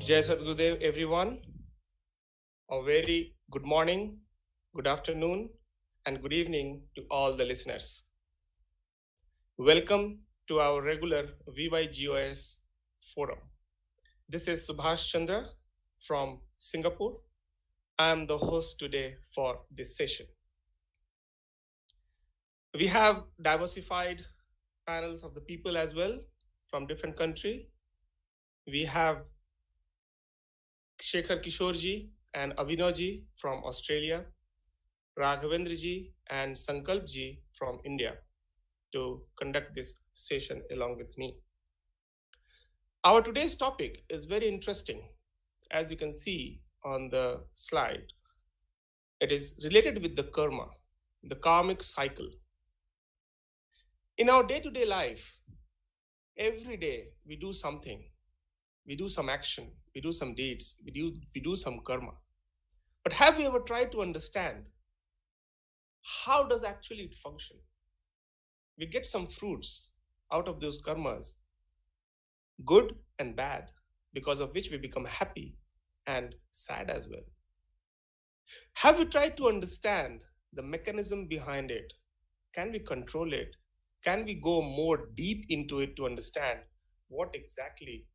Jai Sadgurudev, everyone. A very good morning, good afternoon, and good evening to all the listeners. Welcome to our regular VYGOS forum. This is Subhash Chandra from Singapore. I am the host today for this session. We have diversified panels of the people as well from different countries. We have Shekhar Kishorji and Abhinavji from Australia, Raghavendraji and Sankalpji from India to conduct this session along with me. Our today's topic is very interesting. As you can see on the slide, it is related with the karma, the karmic cycle. In our day-to-day life, every day we do something, we do some action, we do some deeds, we do some karma. But have you ever tried to understand how does actually it function? We get some fruits out of those karmas, good and bad, because of which we become happy and sad as well. Have you tried to understand the mechanism behind it? Can we control it? Can we go more deep into it to understand what exactly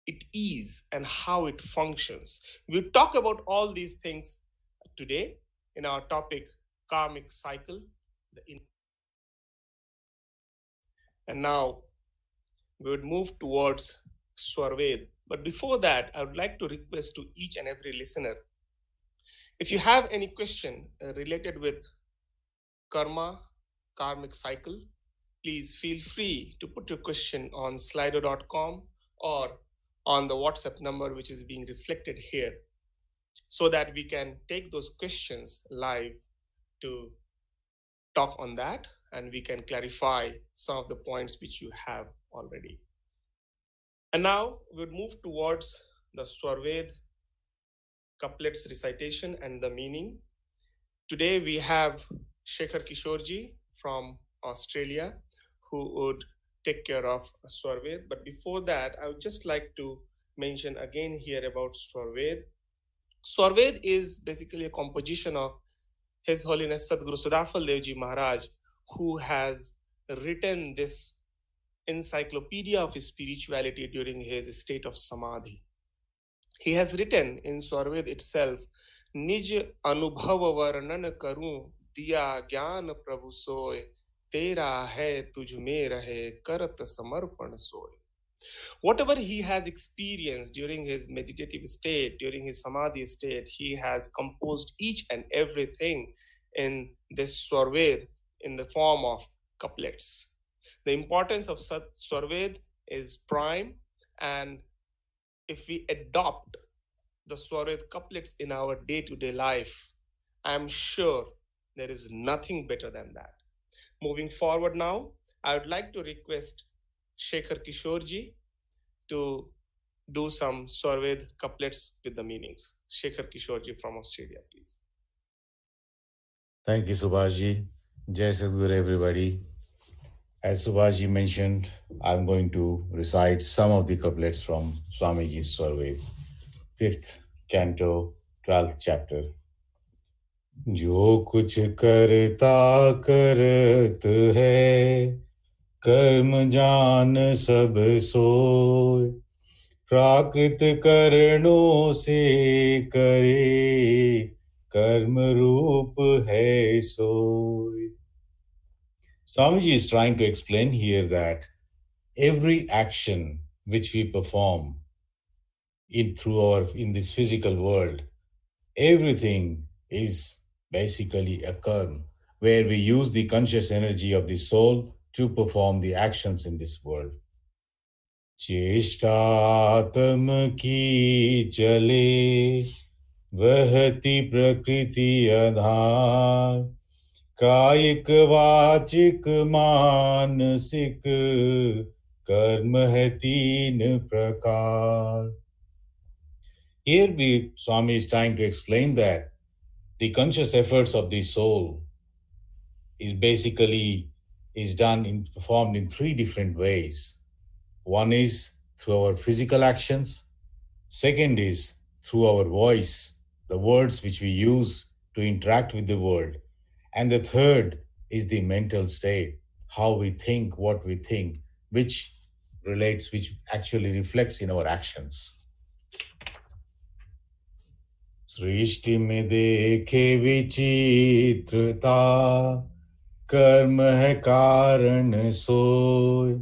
it is and how it functions? We'll talk about all these things today in our topic, Karmic Cycle. And now we would move towards Swarved. But before that, I would like to request to each and every listener, if you have any question related with karma, karmic cycle, please feel free to put your question on slido.com or on the WhatsApp number which is being reflected here, so that we can take those questions live to talk on that, and we can clarify some of the points which you have already. And now we'll move towards the Swarved couplets recitation and the meaning. Today we have Shekhar Kishorji from Australia who would take care of Swarved. But before that, I would just like to mention again here about Swarved. Swarved is basically a composition of His Holiness Sadguru Sudafal Devji Maharaj, who has written this encyclopedia of spirituality during his state of Samadhi. He has written in Swarved itself, Nij Anubhav Varnan Karu Diya Gyan Prabhu Soy, Tera hai tuj mein rahe karat samarpan soy. Whatever he has experienced during his meditative state, during his Samadhi state, he has composed each and everything in this Swarved in the form of couplets. The importance of Swarved is prime, and if we adopt the Swarved couplets in our day-to-day life, I am sure there is nothing better than that. Moving forward now, I would like to request Shekhar Kishorji to do some Swarved couplets with the meanings. Shekhar Kishorji from Australia, please. Thank you, Subhashji. Jai Sadguru, everybody. As Subhashji mentioned, I'm going to recite some of the couplets from Swamiji's Swarved, 5th Canto, 12th chapter. जो कुछ करता करत है, कर्म जान सब सोय, प्राकृत करणों से करे, कर्म रूप है सोय. Swamiji is trying to explain here that every action which we perform in this physical world, everything is basically a karma, where we use the conscious energy of the soul to perform the actions in this world. चेष्टात्म की चले वहति प्रकृति आधार, कायिक वाचिक मानसिक कर्म है 3 प्रकार. Here Swami is trying to explain that the conscious efforts of the soul is performed in 3 different ways. One is through our physical actions, Second is through our voice, the words which we use to interact with the world. And the third is the mental state, how we think, what we think, which which actually reflects in our actions. सृष्टि में देखे विचित्रता, कर्म है कारण सोय,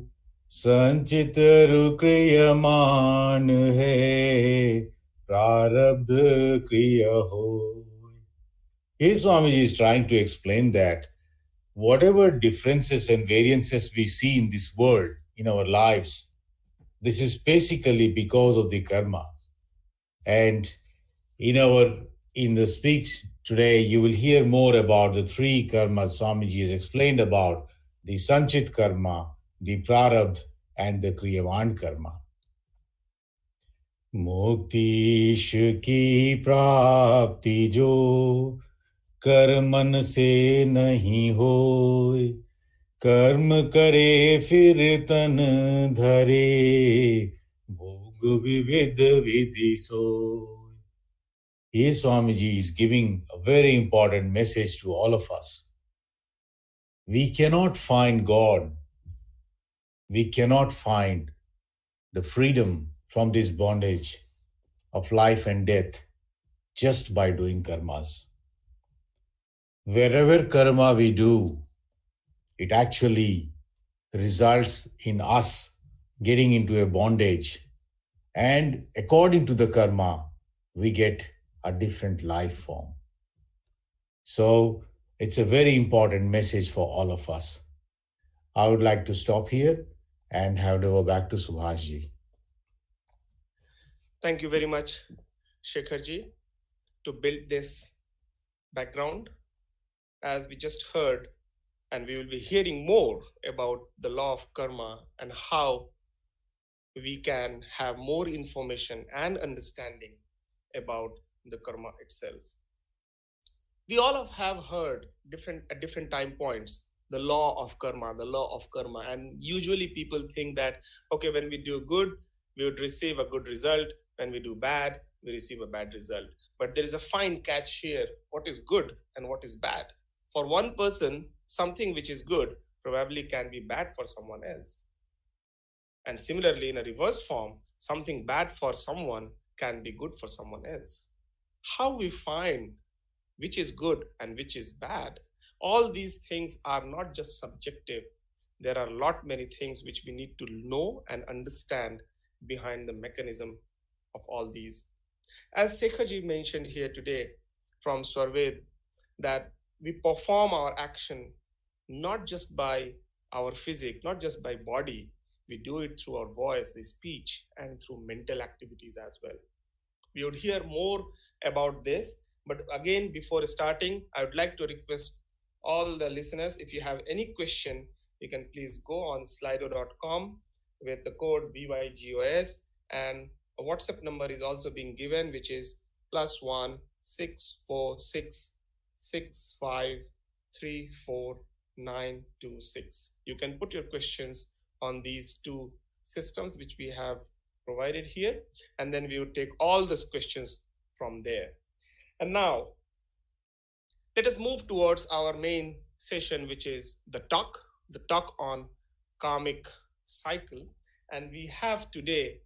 संचित रुक्रियमान है, prarabdha kriya hoy. Here Swamiji is trying to explain that whatever differences and variances we see in this world, in our lives, this is basically because of the karma. And in the speech today, you will hear more about the three karmas Swamiji has explained about: the sanchit karma, the prarabdha, and the kriyavan karma. मोक्तिश की प्राप्ति जो Karman से नहीं होय, कर्म करे फिर तन धरे, भोग विविध विधि सोय. Here Swamiji is giving a very important message to all of us. We cannot find God. We cannot find the freedom from this bondage of life and death just by doing karmas. Wherever karma we do, it actually results in us getting into a bondage. And according to the karma, we get a different life form. So it's a very important message for all of us. I would like to stop here and hand over back to Subhashji. Thank you very much, Shekharji, to build this background. As we just heard, and we will be hearing more about the law of karma and how we can have more information and understanding about the karma itself. We all have heard at different time points the law of karma, and usually people think that, okay, when we do good, we would receive a good result. When we do bad, we receive a bad result. But there is a fine catch here. What is good and what is bad? For one person, something which is good probably can be bad for someone else. And similarly, in a reverse form, something bad for someone can be good for someone else. How we find which is good and which is bad, all these things are not just subjective. There are many things which we need to know and understand behind the mechanism of all these. As Sekhaji mentioned here today from Swarved, that we perform our action not just by our physique, not just by body, we do it through our voice, the speech, and through mental activities as well. We would hear more about this, but again, before starting, I would like to request all the listeners, if you have any question, you can please go on slido.com with the code BYGOS, and a WhatsApp number is also being given, which is +1 646 6534 926. You can put your questions on these two systems which we have provided here, and then we will take all those questions from there. And now let us move towards our main session, which is the talk on karmic cycle. And we have today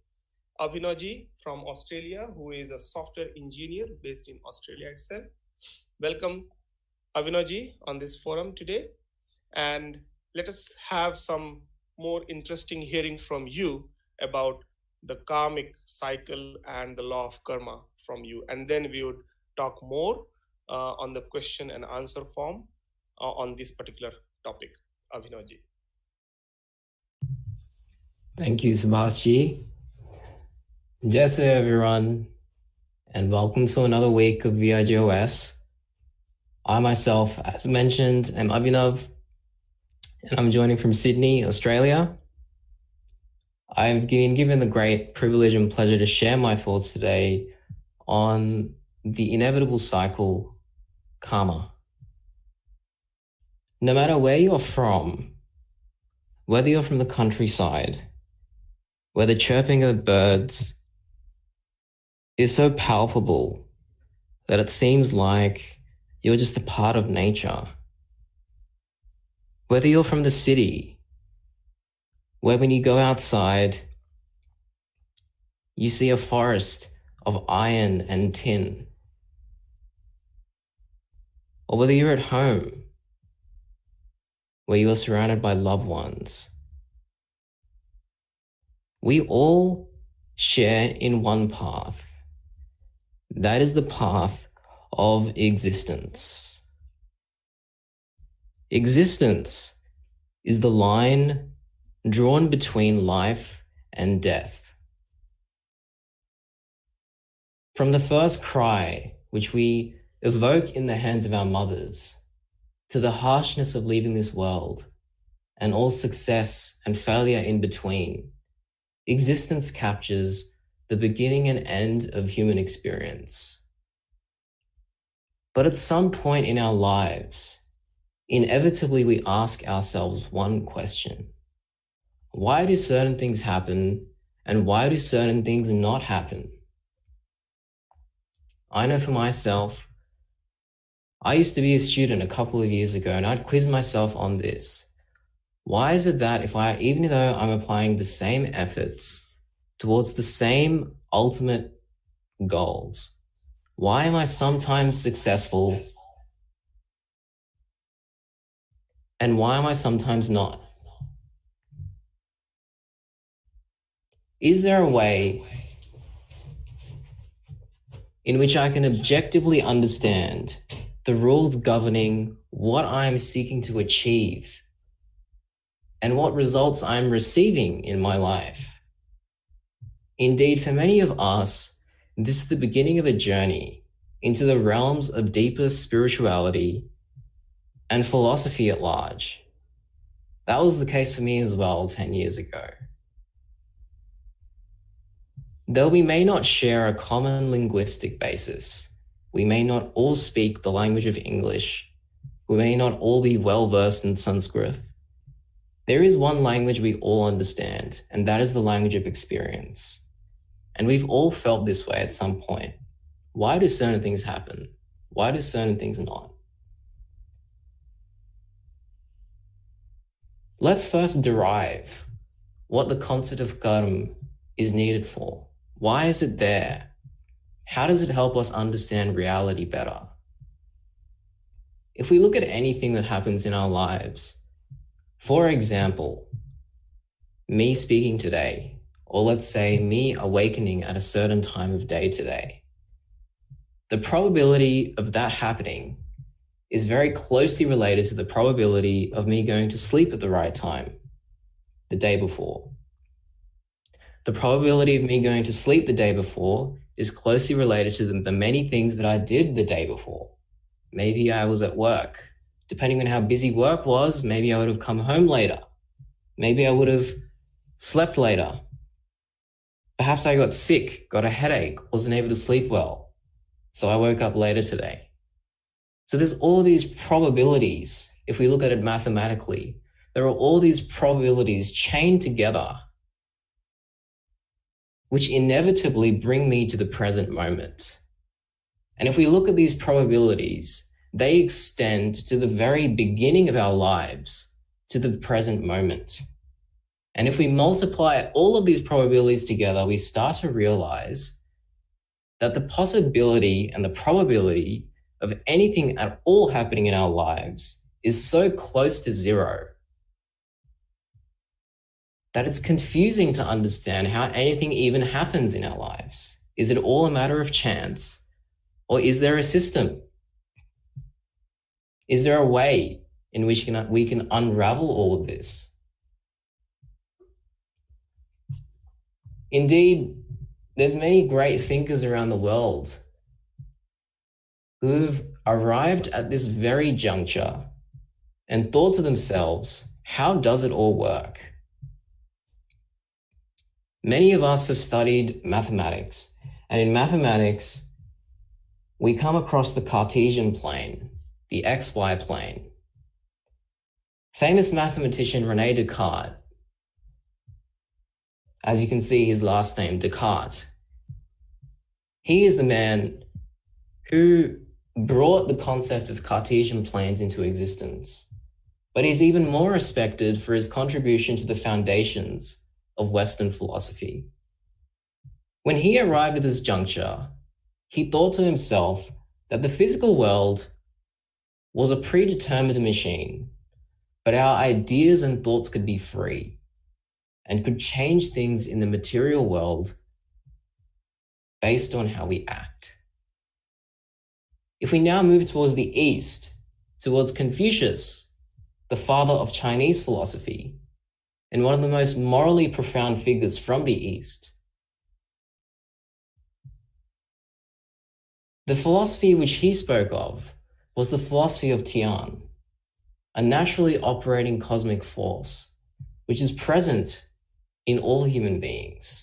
Abhinav from Australia, who is a software engineer based in Australia itself. Welcome, Abhinav, on this forum today. And let us have some more interesting hearing from you about the karmic cycle and the law of karma from you. And then we would talk more on the question and answer form on this particular topic. Abhinav. Thank you, Subhashji. Jai everyone, and welcome to another week of VIGOS. I myself, as mentioned, am Abhinav, and I'm joining from Sydney, Australia. I've been given the great privilege and pleasure to share my thoughts today on the inevitable cycle, karma. No matter where you're from, whether you're from the countryside, where the chirping of birds is so palpable that it seems like you're just a part of nature. Whether you're from the city, where when you go outside, you see a forest of iron and tin, or whether you're at home, where you are surrounded by loved ones, we all share in one path. That is the path of existence. Existence is the line drawn between life and death. From the first cry, which we evoke in the hands of our mothers, to the harshness of leaving this world, and all success and failure in between, existence captures the beginning and end of human experience. But at some point in our lives, inevitably we ask ourselves one question: why do certain things happen, and why do certain things not happen? I know for myself, I used to be a student a couple of years ago, and I'd quiz myself on this. Why is it that even though I'm applying the same efforts towards the same ultimate goals, why am I sometimes successful and why am I sometimes not? Is there a way in which I can objectively understand the rules governing what I'm seeking to achieve and what results I'm receiving in my life? Indeed, for many of us, this is the beginning of a journey into the realms of deeper spirituality and philosophy at large. That was the case for me as well 10 years ago. Though we may not share a common linguistic basis, we may not all speak the language of English, we may not all be well versed in Sanskrit, there is one language we all understand, and that is the language of experience. And we've all felt this way at some point. Why do certain things happen? Why do certain things not? Let's first derive what the concept of karma is needed for. Why is it there? How does it help us understand reality better? If we look at anything that happens in our lives, for example, me speaking today, or let's say me awakening at a certain time of day today, the probability of that happening is very closely related to the probability of me going to sleep at the right time the day before. The probability of me going to sleep the day before is closely related to the many things that I did the day before. Maybe I was at work. Depending on how busy work was, maybe I would have come home later. Maybe I would have slept later. Perhaps I got sick, got a headache, wasn't able to sleep well. So I woke up later today. So there's all these probabilities. If we look at it mathematically, there are all these probabilities chained together, which inevitably bring me to the present moment. And if we look at these probabilities, they extend to the very beginning of our lives, to the present moment. And if we multiply all of these probabilities together, we start to realize that the possibility and the probability of anything at all happening in our lives is so close to zero that it's confusing to understand how anything even happens in our lives. Is it all a matter of chance? Or is there a system? Is there a way in which we can unravel all of this? Indeed, there's many great thinkers around the world who've arrived at this very juncture and thought to themselves, how does it all work? Many of us have studied mathematics, and in mathematics, we come across the Cartesian plane, the XY plane. Famous mathematician René Descartes, as you can see his last name, Descartes, He is the man who brought the concept of Cartesian planes into existence, but he's even more respected for his contribution to the foundations of Western philosophy. When he arrived at this juncture, he thought to himself that the physical world was a predetermined machine, but our ideas and thoughts could be free and could change things in the material world based on how we act. If we now move towards the East, towards Confucius, the father of Chinese philosophy, and one of the most morally profound figures from the East, the philosophy which he spoke of was the philosophy of Tian, a naturally operating cosmic force, which is present in all human beings.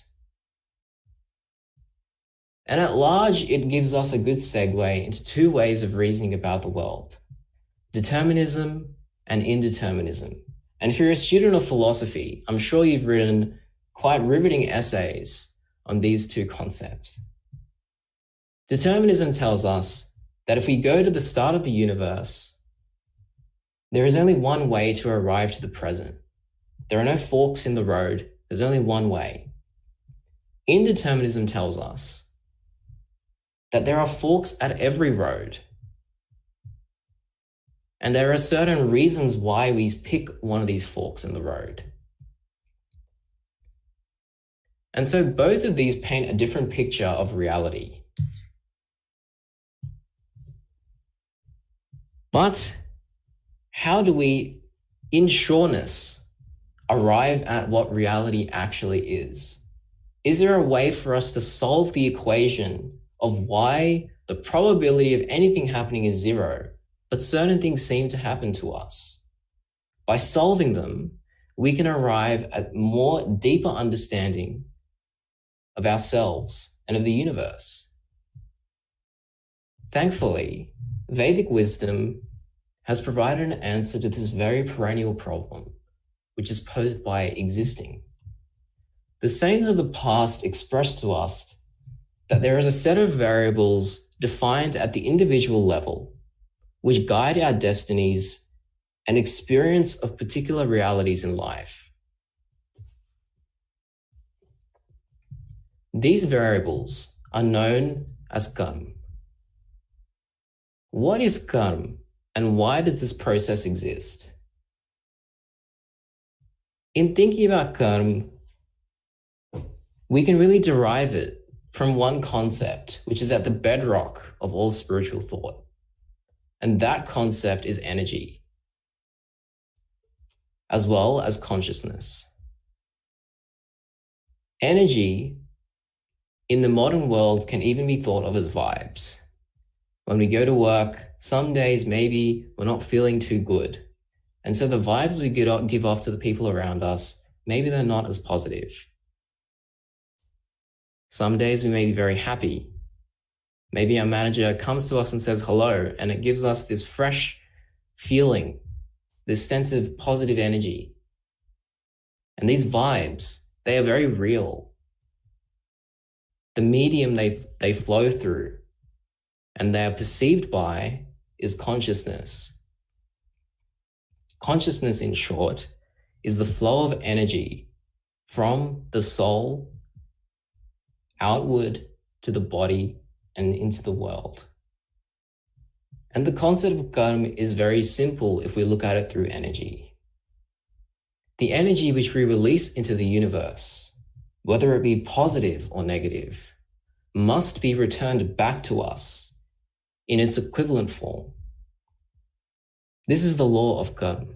And at large, it gives us a good segue into two ways of reasoning about the world: determinism and indeterminism. And if you're a student of philosophy, I'm sure you've written quite riveting essays on these two concepts. Determinism tells us that if we go to the start of the universe, there is only one way to arrive to the present. There are no forks in the road. There's only one way. Indeterminism tells us that there are forks at every road. And there are certain reasons why we pick one of these forks in the road. And so both of these paint a different picture of reality. But how do we, in sureness, arrive at what reality actually is? Is there a way for us to solve the equation of why the probability of anything happening is zero, but certain things seem to happen to us? By solving them, we can arrive at more deeper understanding of ourselves and of the universe. Thankfully, Vedic wisdom has provided an answer to this very perennial problem, which is posed by existing. The saints of the past expressed to us that there is a set of variables defined at the individual level, which guide our destinies and experience of particular realities in life. These variables are known as karma. What is karma, and why does this process exist? In thinking about karma, we can really derive it from one concept, which is at the bedrock of all spiritual thought. And that concept is energy, as well as consciousness. Energy in the modern world can even be thought of as vibes. When we go to work, some days maybe we're not feeling too good. And so the vibes we give off to the people around us, maybe they're not as positive. Some days we may be very happy. Maybe our manager comes to us and says hello, and it gives us this fresh feeling, this sense of positive energy. And these vibes, they are very real. The medium they flow through and they are perceived by is consciousness. Consciousness, in short, is the flow of energy from the soul outward to the body and into the world. And the concept of karma is very simple if we look at it through energy. The energy which we release into the universe, whether it be positive or negative, must be returned back to us in its equivalent form. This is the law of karma.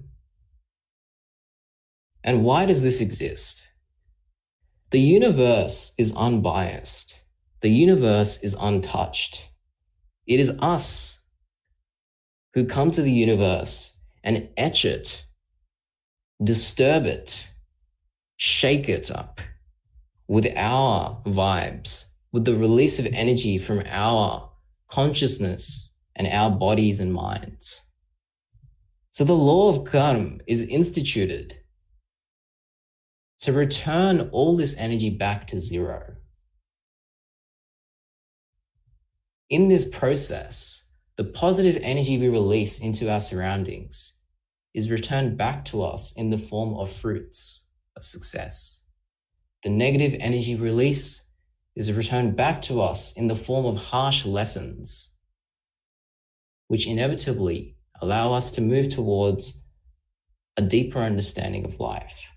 And why does this exist? The universe is unbiased. The universe is untouched. It is us who come to the universe and etch it, disturb it, shake it up with our vibes, with the release of energy from our consciousness and our bodies and minds. So the law of karma is instituted to return all this energy back to zero. In this process, the positive energy we release into our surroundings is returned back to us in the form of fruits of success. The negative energy release is returned back to us in the form of harsh lessons, which inevitably allow us to move towards a deeper understanding of life.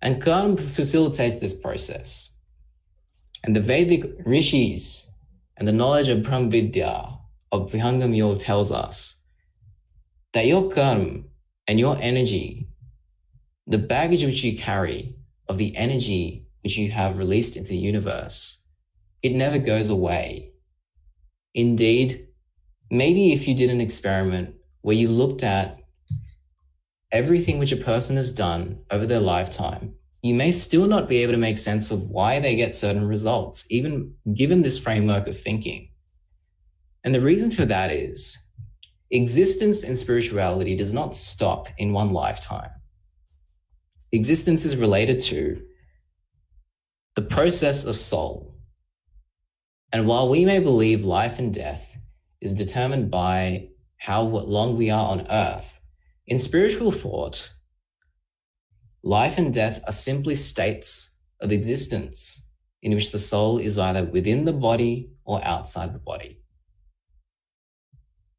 And karma facilitates this process. And the Vedic rishis and the knowledge of Brahma Vidya of Vihangam Yoga tells us that your karma and your energy, the baggage which you carry of the energy which you have released into the universe, it never goes away. Indeed, maybe if you did an experiment where you looked at everything which a person has done over their lifetime, you may still not be able to make sense of why they get certain results, even given this framework of thinking. And the reason for that is existence in spirituality does not stop in one lifetime. Existence is related to the process of soul. And while we may believe life and death is determined by how long we are on earth, in spiritual thought, life and death are simply states of existence in which the soul is either within the body or outside the body.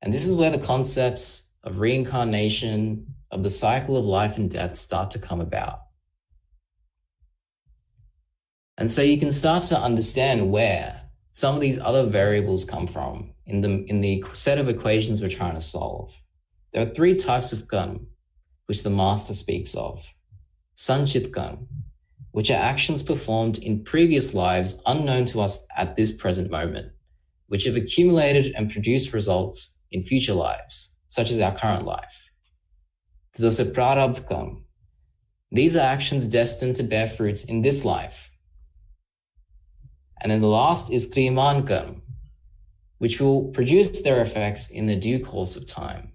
And this is where the concepts of reincarnation, of the cycle of life and death start to come about. And so you can start to understand where some of these other variables come from in the set of equations we're trying to solve. There are three types of karma, which the master speaks of. Sanchit karma, which are actions performed in previous lives unknown to us at this present moment, which have accumulated and produced results in future lives, such as our current life. There's also prarabdha karma. These are actions destined to bear fruits in this life. And then the last is kriyaman karma, which will produce their effects in the due course of time.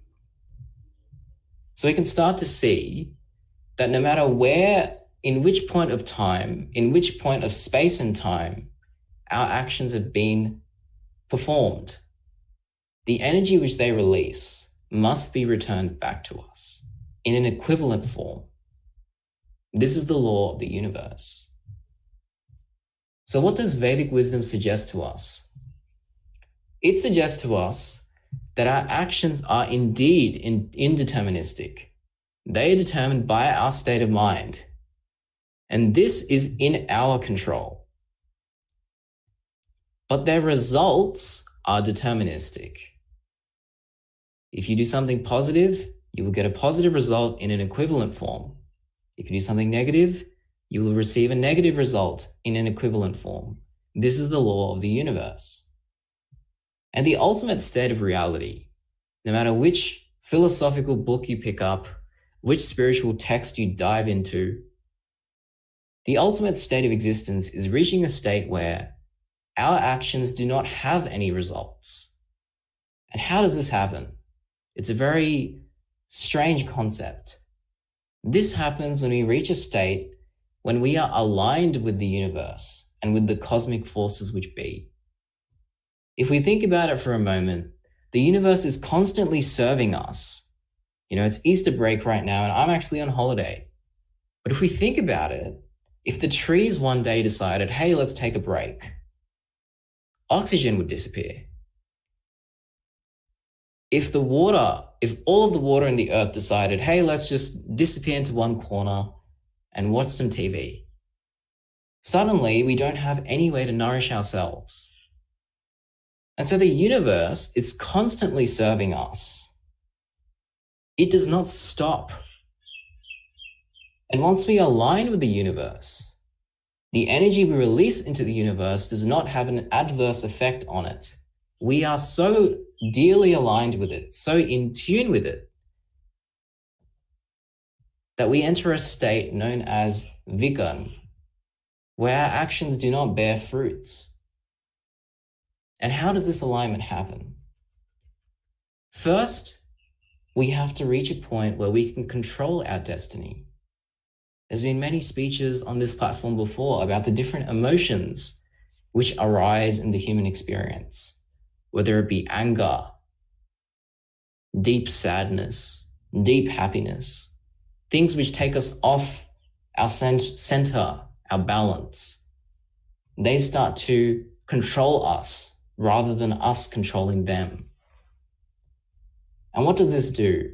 So we can start to see that no matter where, in which point of time, in which point of space and time, our actions have been performed, the energy which they release must be returned back to us in an equivalent form. This is the law of the universe. So what does Vedic wisdom suggest to us? It suggests to us that our actions are indeed indeterministic. They are determined by our state of mind. And this is in our control. But their results are deterministic. If you do something positive, you will get a positive result in an equivalent form. If you do something negative, you will receive a negative result in an equivalent form. This is the law of the universe. And the ultimate state of reality, no matter which philosophical book you pick up, which spiritual text you dive into, the ultimate state of existence is reaching a state where our actions do not have any results. And how does this happen? It's a very strange concept. This happens when we reach a state when we are aligned with the universe and with the cosmic forces which be. If we think about it for a moment, the universe is constantly serving us. You know, it's Easter break right now and I'm actually on holiday. But if we think about it, if the trees one day decided, hey, let's take a break, oxygen would disappear. If all of the water in the earth decided, hey, let's just disappear into one corner and watch some TV, suddenly we don't have any way to nourish ourselves. And so the universe is constantly serving us. It does not stop. And once we align with the universe, the energy we release into the universe does not have an adverse effect on it. We are so dearly aligned with it, so in tune with it, that we enter a state known as vikarma, where our actions do not bear fruits. And how does this alignment happen? First, we have to reach a point where we can control our destiny. There's been many speeches on this platform before about the different emotions which arise in the human experience, whether it be anger, deep sadness, deep happiness, things which take us off our center, our balance. They start to control us rather than us controlling them. And what does this do?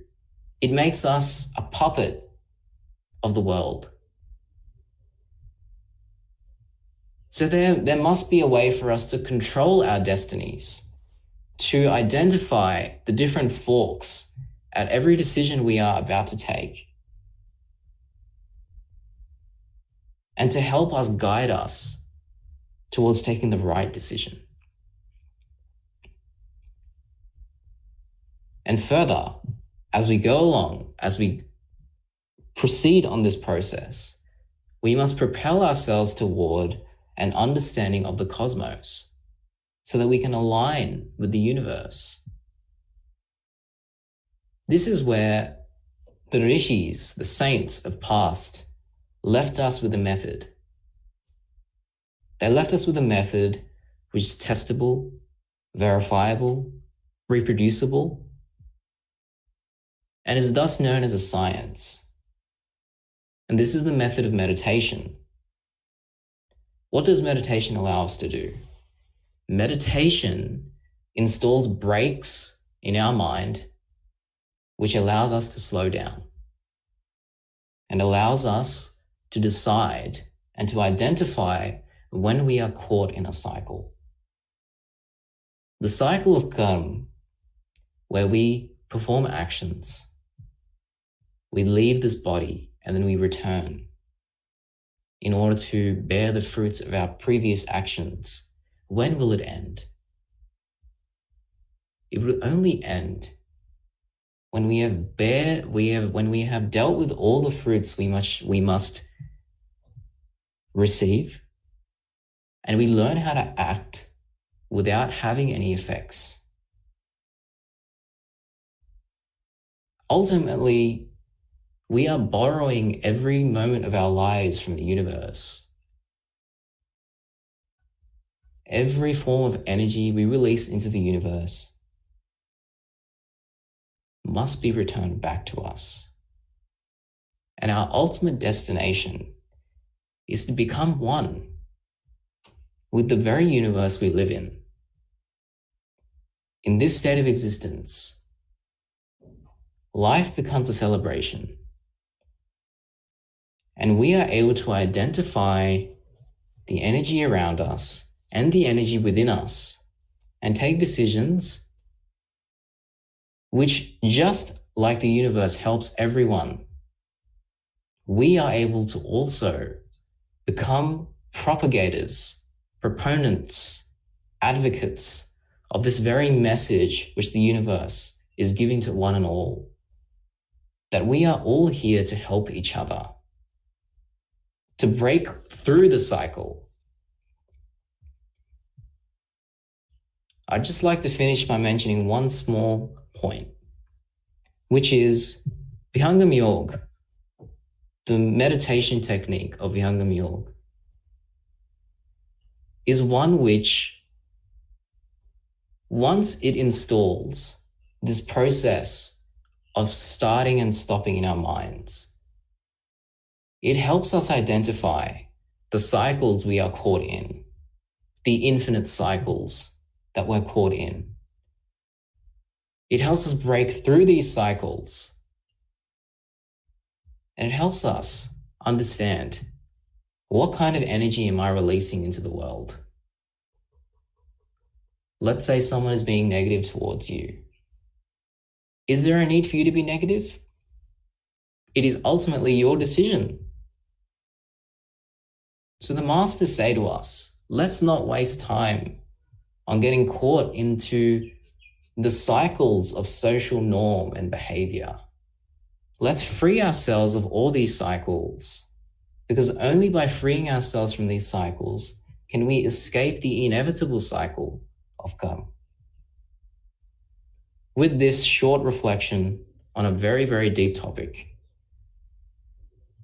It makes us a puppet of the world. So there must be a way for us to control our destinies, to identify the different forks at every decision we are about to take, and to help us guide us towards taking the right decision. And further, as we go along, as we proceed on this process, we must propel ourselves toward an understanding of the cosmos so that we can align with the universe. This is where the rishis, the saints of past, left us with a method. They left us with a method which is testable, verifiable, reproducible, and is thus known as a science. And this is the method of meditation. What does meditation allow us to do? Meditation installs brakes in our mind, which allows us to slow down and allows us to decide and to identify when we are caught in a cycle. The cycle of karma, where we perform actions, we leave this body and then we return in order to bear the fruits of our previous actions. When will it end? It will only end when we have dealt with all the fruits we must receive, and we learn how to act without having any effects. Ultimately, we are borrowing every moment of our lives from the universe. Every form of energy we release into the universe must be returned back to us. And our ultimate destination is to become one with the very universe we live in. In this state of existence, life becomes a celebration, and we are able to identify the energy around us and the energy within us and take decisions which, just like the universe helps everyone, we are able to also become propagators, proponents, advocates of this very message which the universe is giving to one and all, that we are all here to help each other, to break through the cycle. I'd just like to finish by mentioning one small point, which is Vihangam Yoga, the meditation technique of Vihangam Yoga, is one which, once it installs this process of starting and stopping in our minds, it helps us identify the cycles we are caught in, the infinite cycles that we're caught in. It helps us break through these cycles, and it helps us understand, what kind of energy am I releasing into the world? Let's say someone is being negative towards you. Is there a need for you to be negative? It is ultimately your decision. So the masters say to us, let's not waste time on getting caught into the cycles of social norm and behavior. Let's free ourselves of all these cycles, because only by freeing ourselves from these cycles can we escape the inevitable cycle of karma. With this short reflection on a very, very deep topic,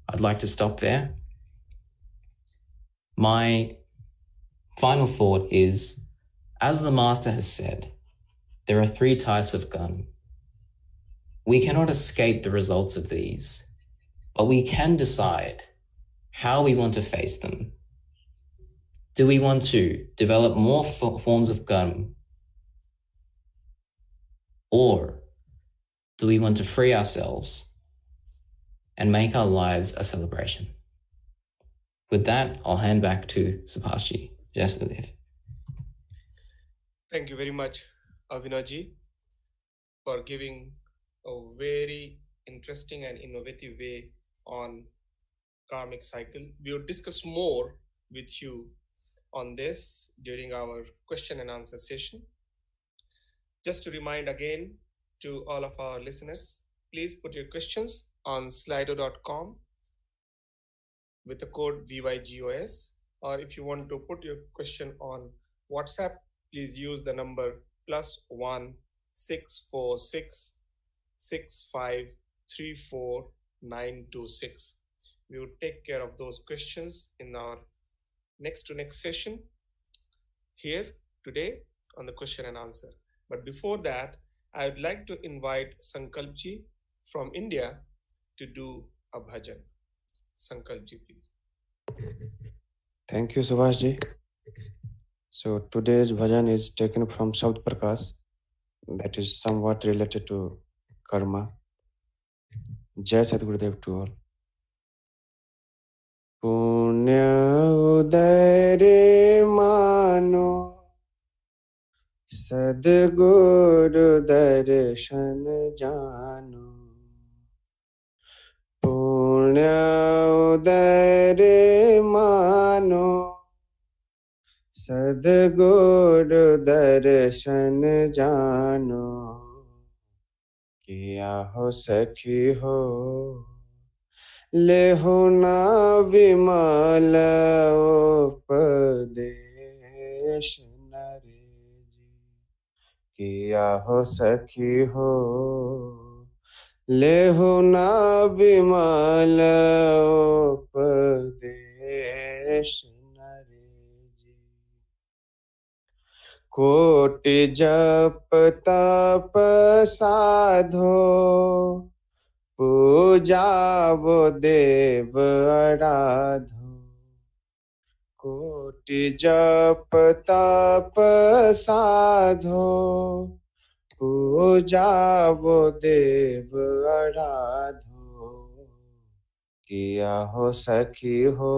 I'd like to stop there. My final thought is, as the Master has said, there are 3 types of gun. We cannot escape the results of these, but we can decide how we want to face them. Do we want to develop more forms of gun, or do we want to free ourselves and make our lives a celebration? With that, I'll hand back to Subhashji. Yes, Abhinav. Thank you very much, Abhinavji, for giving a very interesting and innovative way on karmic cycle. We will discuss more with you on this during our question and answer session. Just to remind again to all of our listeners, please put your questions on slido.com with the code VYGOS, or if you want to put your question on WhatsApp, please use the number +1 646 6534 926. We will take care of those questions in our next session here today on the question and answer. But before that, I would like to invite Sankalpji from India to do a bhajan. Sankalpji, please. Thank you, Subhashji. So today's bhajan is taken from Sabd Prakash, that is somewhat related to karma. Jai Sadgurudev to all. Punya udare mano Sadguru darshan jano. Punya udare mano Sadguru darshan jano. Kiya ho sakhi ho लेहो ना विमल उपदेश नरे जी किया हो सखी हो लेहो ना विमल उपदेश नरे जी कोटि जप तप साधो पूजा वो देव आराधो कोटि जप तप साधो पूजा वो देव आराधो किया हो सखी हो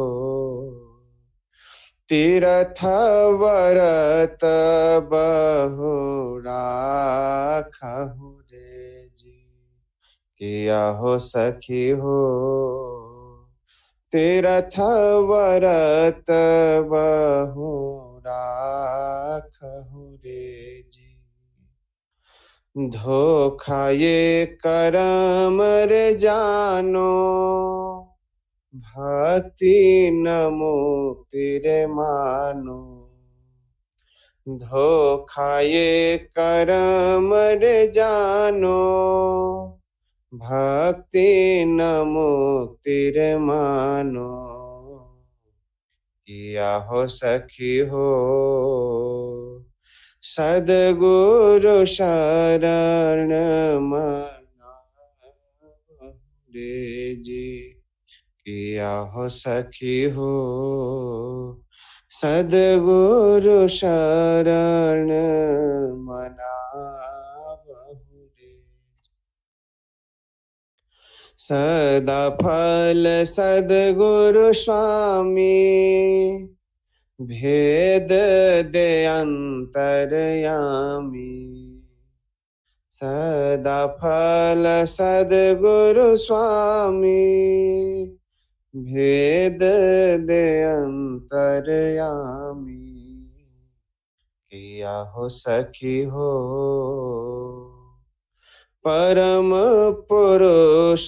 तीर्थ व्रत बहु राखहु रे जी किया हो सखी हो तीर्थ व्रत बहु राखहु रे जी धोखा ये करम रे जानो भक्ति न मुक्ति रे मानो धोखा ये करम रे जानो भक्ति न मुक्ति रे मानो किया हो सखी हो सद्गुरु शरण मना रे जी किया हो सखी हो सद्गुरु शरण मना सदा फल सद्गुरु स्वामी भेद दे अंतरयामी सदा फल सद्गुरु स्वामी भेद दे अंतरयामी किया हो सखी हो परम पुरुष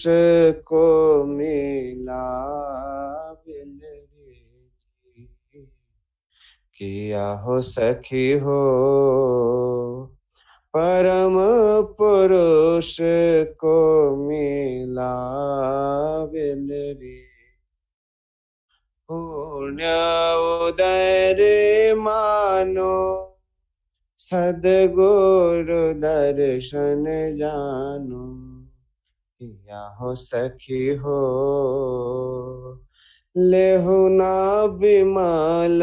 को मिला किया हो सखी हो परम पुरुष को मिला रे पुण्य उदय मानो सदगुरु दर्शन जानो या हो सखी हो लेहु ना विमल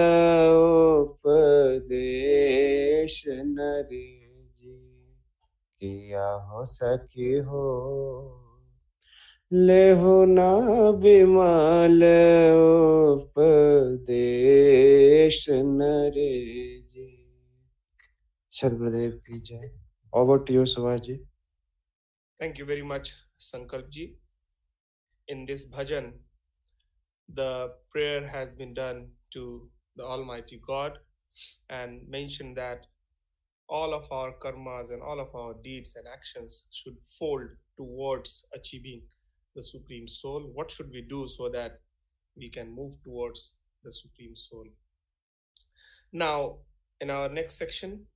उपदेश नरे जी किया हो सखी हो लेहु ना विमल उपदेश नरे जी। सदगुरुदेव की जय। Over to you, Subhash ji. Thank you very much, Sankalp ji. In this bhajan, the prayer has been done to the Almighty God and mentioned that all of our karmas and all of our deeds and actions should fold towards achieving the Supreme Soul. What should we do so that we can move towards the Supreme Soul? Now, in our next section,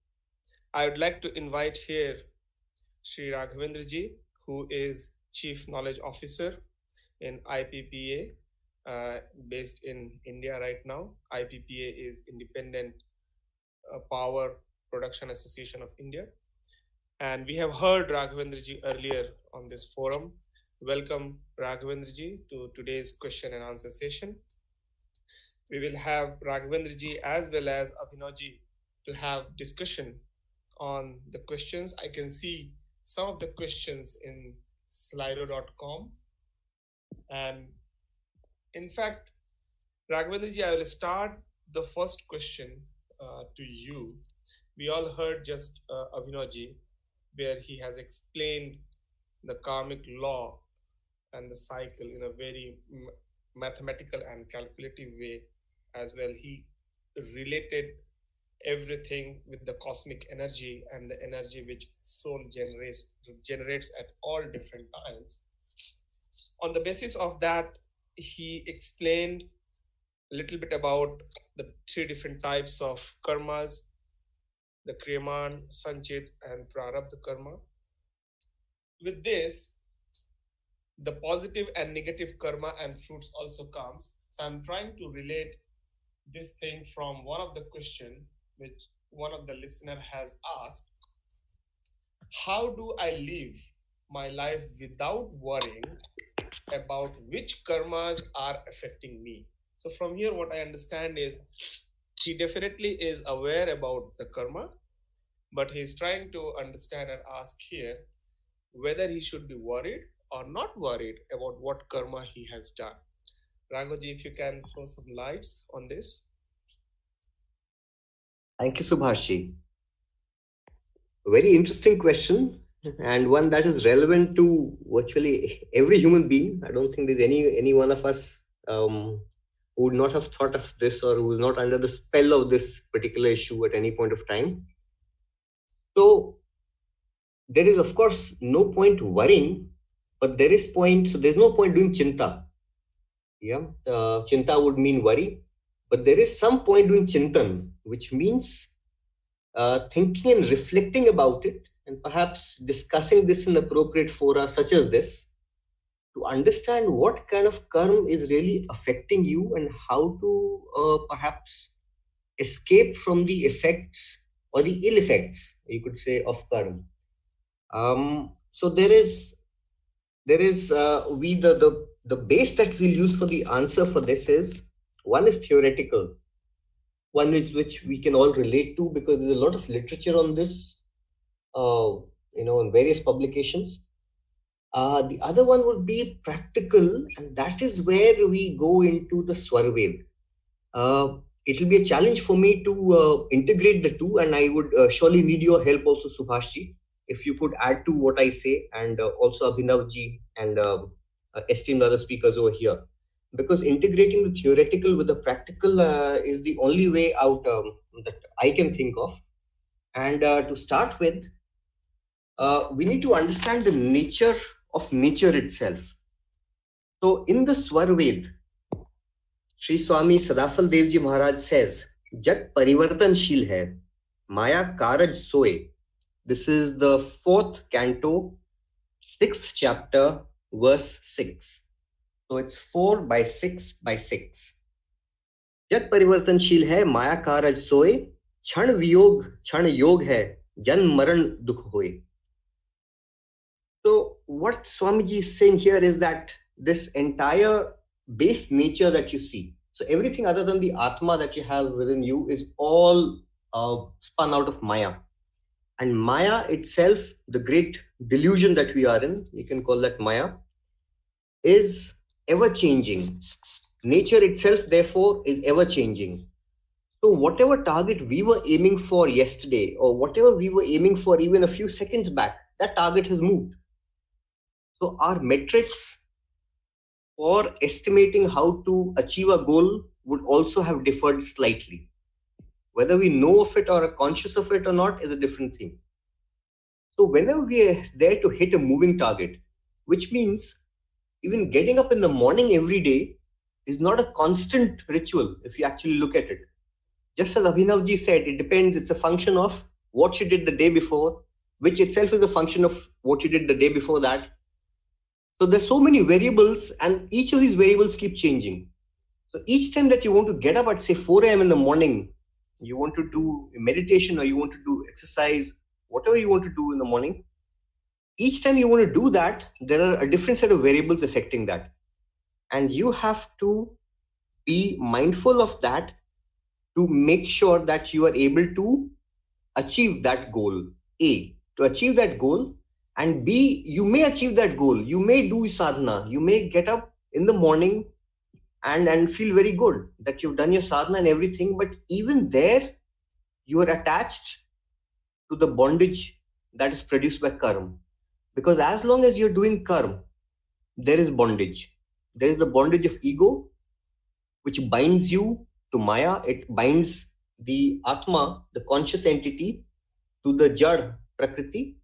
I would like to invite here Sri Raghavendra ji, who is Chief Knowledge Officer in IPPA, based in India right now. IPPA is Independent Power Production Association of India. And we have heard Raghavendra ji earlier on this forum. Welcome, Raghavendra ji, to today's question and answer session. We will have Raghavendra ji as well as Abhinav ji to have discussion on the questions. I can see some of the questions in slido.com. And in fact, Raghavendra ji, I will start the first question to you. We all heard just Abhinav ji, where he has explained the karmic law and the cycle in a very mathematical and calculative way as well. He related everything with the cosmic energy and the energy which soul generates at all different times. On the basis of that, he explained a little bit about the three different types of karmas, the Kriyaman, Sanchit, and Prarabdha karma. With this, the positive and negative karma and fruits also comes. So I'm trying to relate this thing from one of the question which one of the listener has asked. How do I live my life without worrying about which karmas are affecting me? So from here, what I understand is he definitely is aware about the karma, but he's trying to understand and ask here whether he should be worried or not worried about what karma he has done. Raghaji, if you can throw some lights on this. Thank you, Subhashi. Very interesting question, and one that is relevant to virtually every human being. I don't think there's any one of us who would not have thought of this or who is not under the spell of this particular issue at any point of time. So there is, of course, no point worrying, but there's no point doing chinta. Yeah, chinta would mean worry, but there is some point doing chintan, which means thinking and reflecting about it, and perhaps discussing this in appropriate fora such as this, to understand what kind of karma is really affecting you and how to perhaps escape from the effects or the ill effects, you could say, of karma. So the base that we'll use for the answer for this is, one is theoretical, one is which we can all relate to because there's a lot of literature on this, in various publications. The other one would be practical, and that is where we go into the Swarved. It will be a challenge for me to integrate the two, and I would surely need your help also, Subhashji, if you could add to what I say, and also Abhinavji and esteemed other speakers over here. Because integrating the theoretical with the practical is the only way out that I can think of. And to start with, we need to understand the nature of nature itself. So in the Swarved, Sri Swami Sadafal Devji Maharaj says, Jat parivartanshil hai, maya karaj soe. This is the 4th canto, 6th chapter, verse 6. So it's 4 by 6 by 6. जग परिवर्तनशील है माया कारज सोए, क्षण वियोग क्षण योग है, जन्म मरण दुख होए. So what Swamiji is saying here is that this entire base nature that you see, so everything other than the Atma that you have within you is all spun out of Maya. And Maya itself, the great delusion that we are in, you can call that Maya, is ever changing. Nature itself, therefore, is ever changing. So whatever target we were aiming for yesterday, or whatever we were aiming for even a few seconds back, that target has moved. So our metrics for estimating how to achieve a goal would also have differed slightly. Whether we know of it or are conscious of it or not is a different thing. So whenever we are there to hit a moving target, which means even getting up in the morning every day is not a constant ritual if you actually look at it. Just as Abhinavji said, it depends, it's a function of what you did the day before, which itself is a function of what you did the day before that. So there's so many variables, and each of these variables keep changing. So each time that you want to get up at say 4 a.m. in the morning, you want to do meditation or you want to do exercise, whatever you want to do in the morning, each time you want to do that, there are a different set of variables affecting that. And you have to be mindful of that to make sure that you are able to achieve that goal. A, to achieve that goal, and B, you may achieve that goal. You may do sadhana. You may get up in the morning and feel very good that you've done your sadhana and everything. But even there, you are attached to the bondage that is produced by karma. Because as long as you're doing karma, there is bondage. There is the bondage of ego, which binds you to Maya. It binds the Atma, the conscious entity, to the Jad, Prakriti.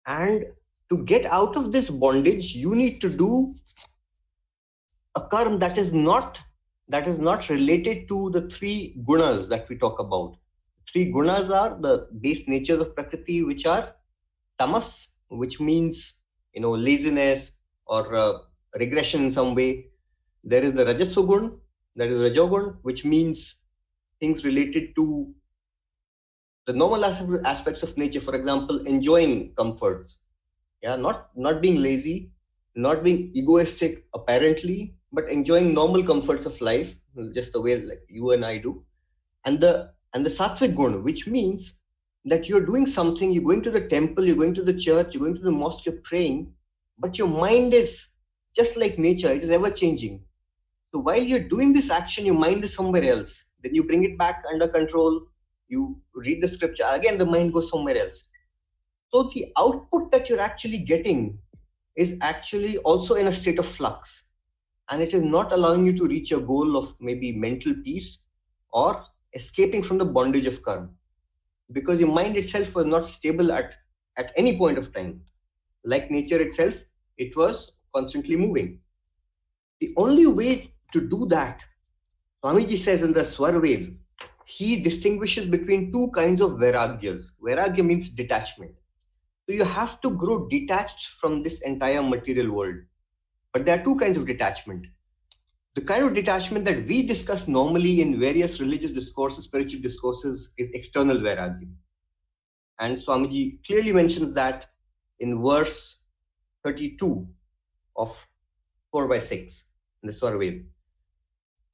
And to get out of this bondage, you need to do a karma that is not related to the three gunas that we talk about. Three gunas are the base natures of Prakriti, which are tamas, which means laziness or regression in some way. There is the rajasva gun, that is rajogun, which means things related to the normal aspects of nature. For example, enjoying comforts, not being lazy, not being egoistic apparently, but enjoying normal comforts of life, just the way like you and I do. And the sattvic gun, which means that you're doing something, you're going to the temple, you're going to the church, you're going to the mosque, you're praying, but your mind is just like nature, it is ever changing. So while you're doing this action, your mind is somewhere else. Then you bring it back under control, you read the scripture, again the mind goes somewhere else. So the output that you're actually getting is actually also in a state of flux. And it is not allowing you to reach your goal of maybe mental peace or escaping from the bondage of karma. Because your mind itself was not stable at any point of time. Like nature itself, it was constantly moving. The only way to do that, Swamiji says in the Swarved, he distinguishes between two kinds of vairagyas. Vairagya means detachment. So you have to grow detached from this entire material world. But there are two kinds of detachment. The kind of detachment that we discuss normally in various religious discourses, spiritual discourses, is external vairagya. And Swamiji clearly mentions that in verse 32 of 4/6 in the Swarved.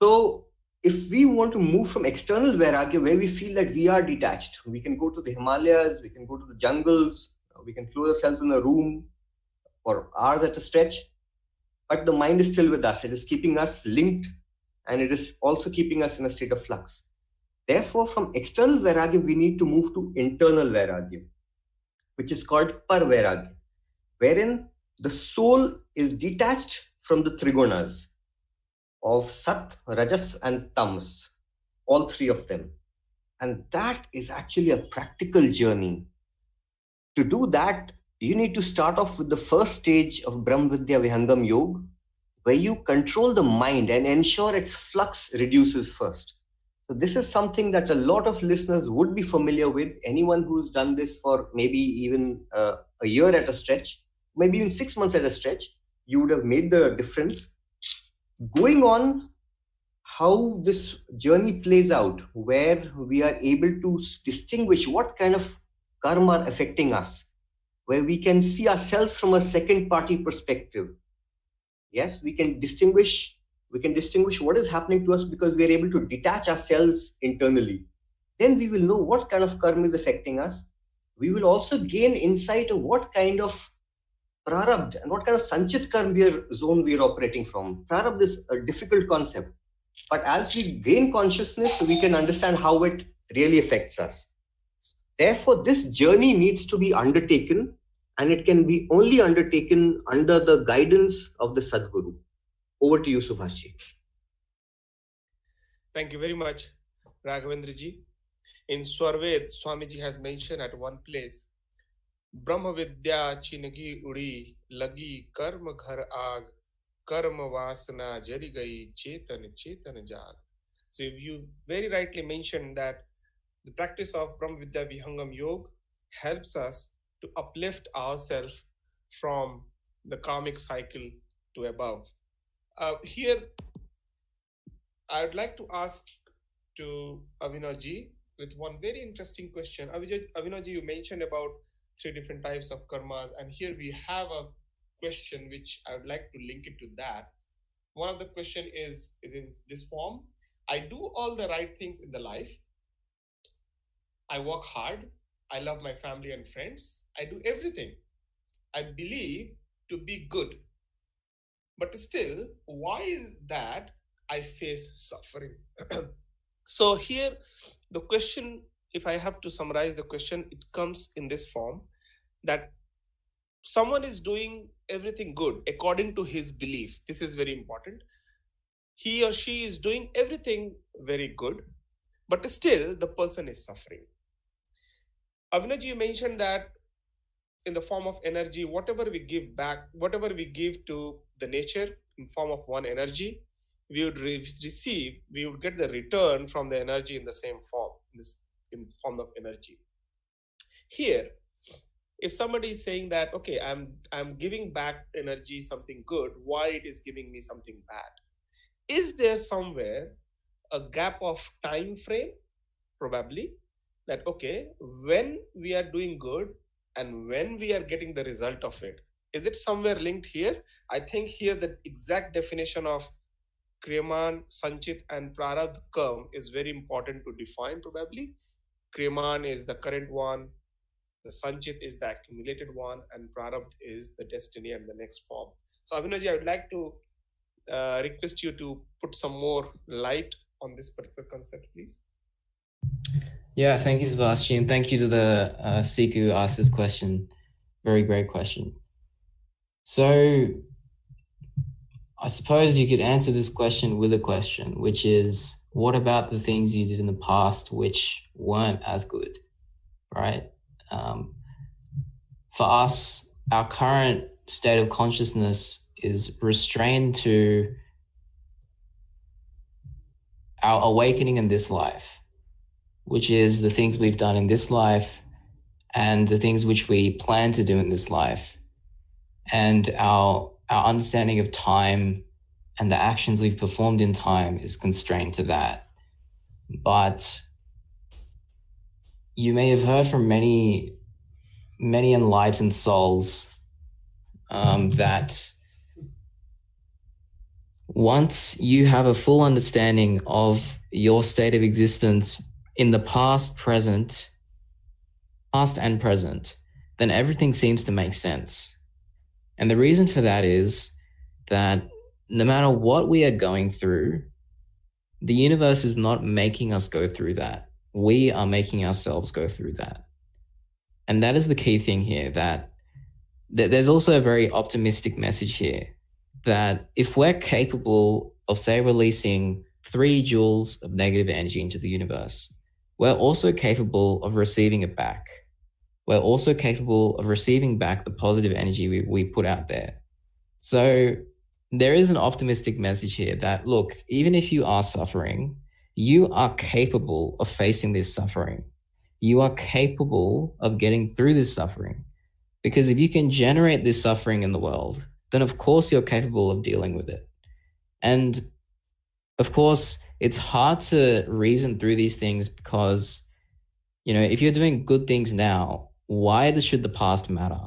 So if we want to move from external vairagya, where we feel that we are detached, we can go to the Himalayas, we can go to the jungles, we can close ourselves in a room for hours at a stretch, but the mind is still with us. It is keeping us linked, and it is also keeping us in a state of flux. Therefore, from external vairagya, we need to move to internal vairagya, which is called parvairagya, wherein the soul is detached from the trigunas of Sat, Rajas, and Tamas, all three of them. And that is actually a practical journey. To do that, you need to start off with the first stage of Brahm Vidya Vihangam Yoga, where you control the mind and ensure its flux reduces first. So this is something that a lot of listeners would be familiar with. Anyone who's done this for maybe even a year at a stretch, maybe even 6 months at a stretch, you would have made the difference. Going on how this journey plays out, where we are able to distinguish what kind of karma are affecting us, where we can see ourselves from a second party perspective. Yes, we can distinguish what is happening to us because we are able to detach ourselves internally. Then we will know what kind of karma is affecting us. We will also gain insight of what kind of prarabdha and what kind of sanchit karma zone we are operating from. Prarabdha is a difficult concept, but as we gain consciousness, we can understand how it really affects us. Therefore, this journey needs to be undertaken, and it can be only undertaken under the guidance of the Sadguru. Over to you, Subhashji. Thank you very much, Raghavendraji. In Swarved, Swamiji has mentioned at one place, Brahma Vidya Chinagi Udi Lagi Karma Ghar Aag Karma Vasana Jari Gai Chetan Chetan Jag. So you very rightly mentioned that the practice of Brahma Vidya Vihangam Yoga helps us to uplift ourselves from the karmic cycle to above. Here, I would like to ask to Abhinavji with one very interesting question. Abhinavji, you mentioned about 3 different types of karmas, and here we have a question which I would like to link it to that. One of the question is in this form: I do all the right things in the life. I work hard. I love my family and friends. I do everything I believe to be good. But still, why is that I face suffering? So here, the question, if I have to summarize the question, it comes in this form, that someone is doing everything good according to his belief. This is very important. He or she is doing everything very good, but still the person is suffering. Abhinav, you mentioned that in the form of energy, whatever we give back, whatever we give to the nature in form of one energy, we would receive, we would get the return from the energy in the same form, in form of energy. Here, if somebody is saying that, okay, I'm giving back energy, something good, why it is giving me something bad? Is there somewhere a gap of time frame? Probably. That, okay, when we are doing good and when we are getting the result of it, is it somewhere linked here? I think here the exact definition of Kriyaman, Sanchit and Prarabdha Karma is very important to define probably. Kriyaman is the current one, the Sanchit is the accumulated one, and Prarabdha is the destiny and the next form. So Abhinavji, I would like to request you to put some more light on this particular concept, please. Yeah, thank you, Sebastian. Thank you to the seeker who asked this question. Very great question. So I suppose you could answer this question with a question, which is, what about the things you did in the past which weren't as good, right? For us, our current state of consciousness is restrained to our awakening in this life, which is the things we've done in this life and the things which we plan to do in this life. And our understanding of time and the actions we've performed in time is constrained to that. But you may have heard from many enlightened souls that once you have a full understanding of your state of existence in the past and present, then everything seems to make sense. And the reason for that is that no matter what we are going through, the universe is not making us go through that. We are making ourselves go through that. And that is the key thing here, that there's also a very optimistic message here, that if we're capable of, say, releasing 3 joules of negative energy into the universe, we're also capable of receiving it back. We're also capable of receiving back the positive energy we put out there. So there is an optimistic message here that, look, even if you are suffering, you are capable of facing this suffering. You are capable of getting through this suffering. Because if you can generate this suffering in the world, then of course you're capable of dealing with it. And Of course, it's hard to reason through these things because, if you're doing good things now, why should the past matter?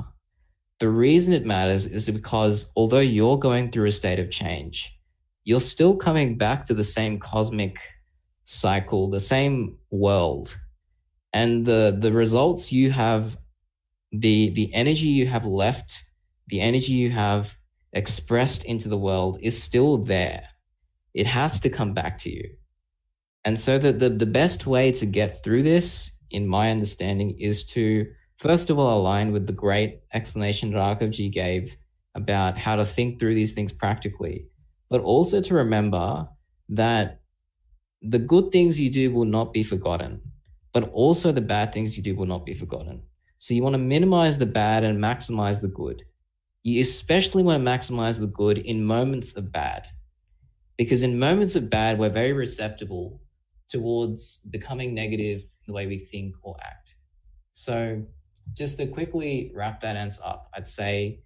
The reason it matters is because although you're going through a state of change, you're still coming back to the same cosmic cycle, the same world. And the results you have, the energy you have left, the energy you have expressed into the world is still there. It has to come back to you. And so the best way to get through this, in my understanding, is to first of all align with the great explanation Raghavji gave about how to think through these things practically, but also to remember that the good things you do will not be forgotten, but also the bad things you do will not be forgotten. So you want to minimize the bad and maximize the good. You especially want to maximize the good in moments of bad, because in moments of bad, we're very receptible towards becoming negative in the way we think or act. So just to quickly wrap that answer up, I'd say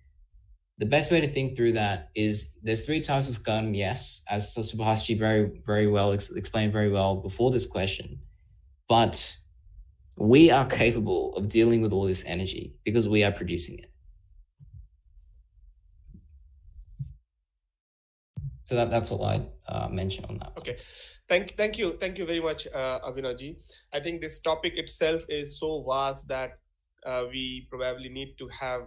the best way to think through that is there's 3 types of karma, yes, as Subhashji very, very well explained very well before this question. But we are capable of dealing with all this energy because we are producing it. So that's all I'd mention on that. Okay, thank you very much, Abhinavji. I think this topic itself is so vast that we probably need to have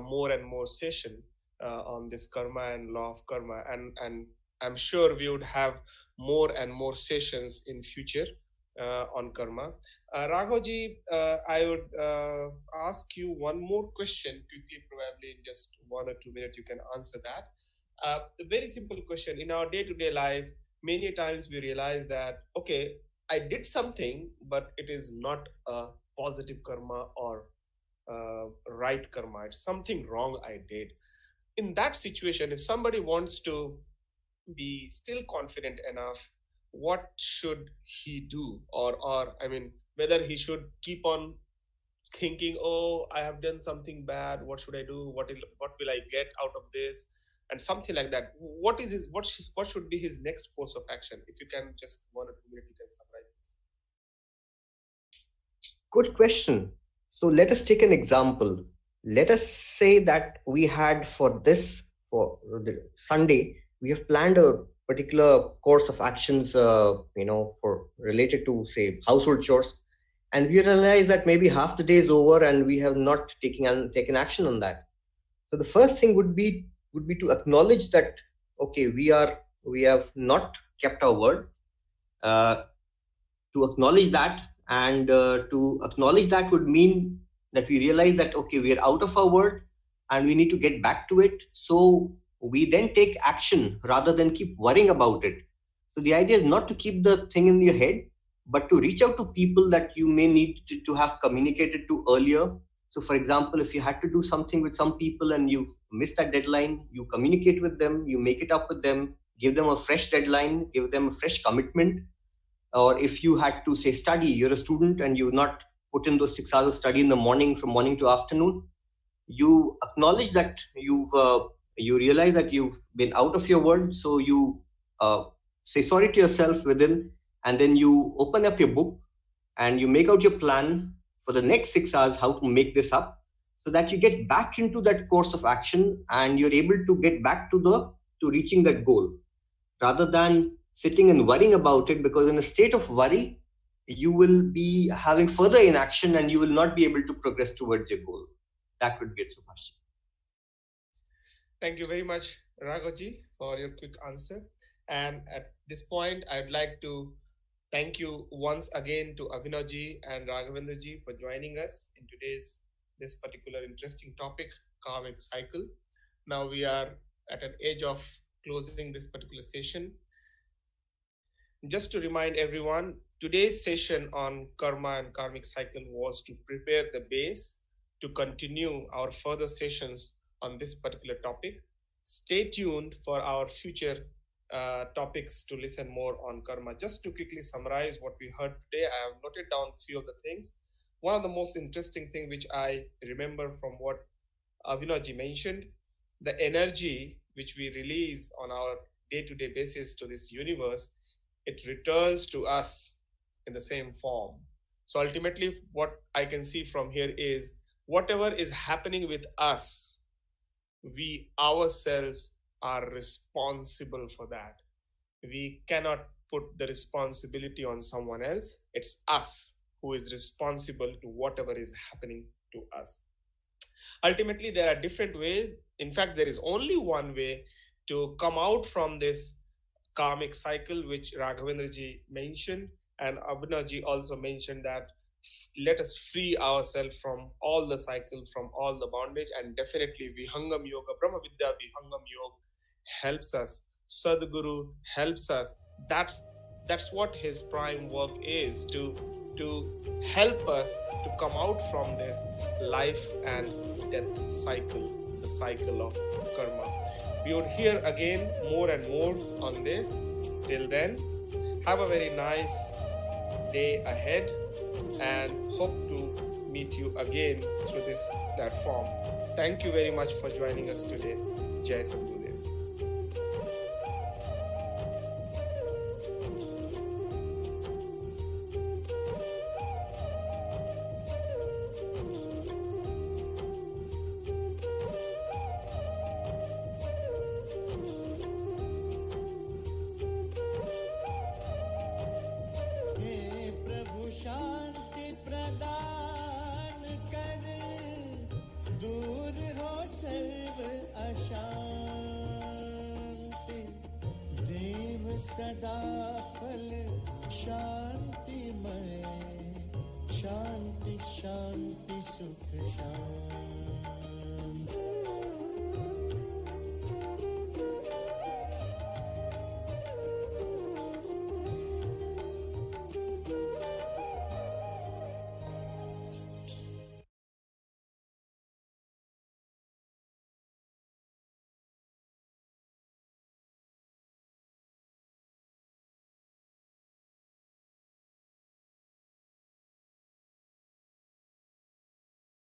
more and more session on this karma and law of karma, and I'm sure we would have more and more sessions in future on karma. Raghavji, I would ask you one more question quickly, probably in just 1 or 2 minutes you can answer that. A very simple question. In our day-to-day life, many times we realize that, okay, I did something, but it is not a positive karma or right karma. It's something wrong I did. In that situation, if somebody wants to be still confident enough, what should he do? Or I mean, whether he should keep on thinking, oh, I have done something bad, what should I do? What will I get out of this? And something like that. What should be his next course of action? If you can just 1 or 2 minutes, you can summarize this. Good question. So let us take an example. Let us say that we had for Sunday, we have planned a particular course of actions, for related to, say, household chores, and we realize that maybe half the day is over and we have not taken action on that. So the first thing would be to acknowledge that, okay, we have not kept our word. To acknowledge that, and to acknowledge that would mean that we realize that, okay, we are out of our word and we need to get back to it. So we then take action rather than keep worrying about it. So the idea is not to keep the thing in your head, but to reach out to people that you may need to have communicated to earlier. So for example, if you had to do something with some people and you've missed that deadline, you communicate with them, you make it up with them, give them a fresh deadline, give them a fresh commitment. Or if you had to, say, study, you're a student and you've not put in those 6 hours of study in the morning, from morning to afternoon, you acknowledge that you realize that you've been out of your word. So you say sorry to yourself within, and then you open up your book and you make out your plan for the next 6 hours, how to make this up, so that you get back into that course of action and you're able to get back to reaching that goal, rather than sitting and worrying about it, because in a state of worry, you will be having further inaction and you will not be able to progress towards your goal. That would be it, Subhash. Thank you very much, Raghavji, for your quick answer. And at this point, I'd like to thank you once again to Abhinavji and Raghavendraji for joining us in this particular interesting topic, karmic cycle. Now we are at an edge of closing this particular session. Just to remind everyone, today's session on karma and karmic cycle was to prepare the base to continue our further sessions on this particular topic. Stay tuned for our future topics to listen more on karma. Just to quickly summarize what we heard today, I have noted down a few of the things. One of the most interesting things which I remember from what Abhinavji mentioned, the energy which we release on our day-to-day basis to this universe, it returns to us in the same form. So ultimately, what I can see from here is whatever is happening with us, we ourselves are responsible for that. We cannot put the responsibility on someone else. It's us who is responsible to whatever is happening to us. Ultimately, there are different ways. In fact, there is only one way to come out from this karmic cycle, which Raghavendraji mentioned, and Abhinavji also mentioned that let us free ourselves from all the cycle, from all the bondage, and definitely Vihangam Yoga, Brahma Vidya Vihangam Yoga helps us. Sadhguru helps us. That's what his prime work is, to help us to come out from this life and death cycle, the cycle of karma. We would hear again more and more on this. Till then, have a very nice day ahead and hope to meet you again through this platform. Thank you very much for joining us today. Jai Sadhguru. सदा फल शांतिमय, शांति शांति सुख